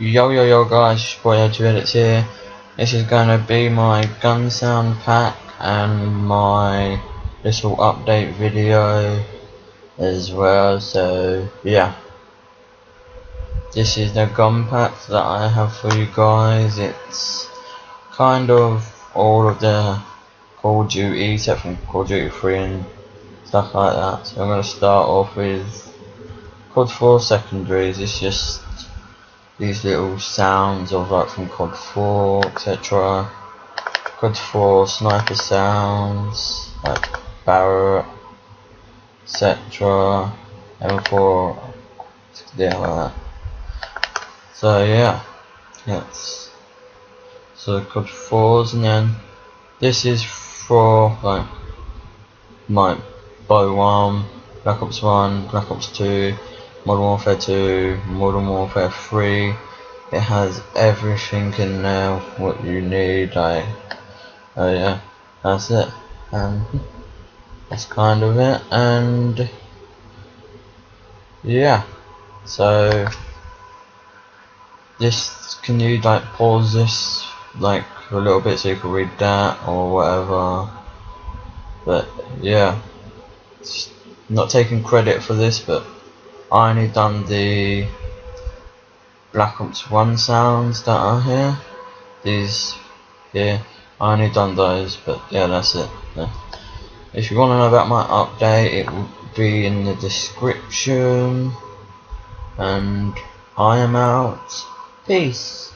Yo guys, it's your boy Edits here. This is going to be my gun sound pack and my little update video as well. So yeah, this is the gun pack that I have for you guys. It's kind of all of the Call of Duty except from Call of Duty 3 and stuff like that. So I'm going to start off with COD 4 secondaries. It's just these little sounds of like from COD 4 etc. COD 4 sniper sounds like Barrett etc. M4, yeah, like that. So yeah, yes. So COD 4s, and then this is for like my Bow 1, Black Ops 1, Black Ops 2, Modern Warfare 2, Modern Warfare 3. It has everything in there what you need. Like, oh yeah, that's it, and that's kind of it. And yeah, so this, can you like pause this like a little bit so you can read that or whatever? But yeah, not taking credit for this, but I only done the Black Ops 1 sounds that are here. These here, I only done those, but yeah, that's it. Yeah. If you want to know about my update, it will be in the description. And I am out. Peace.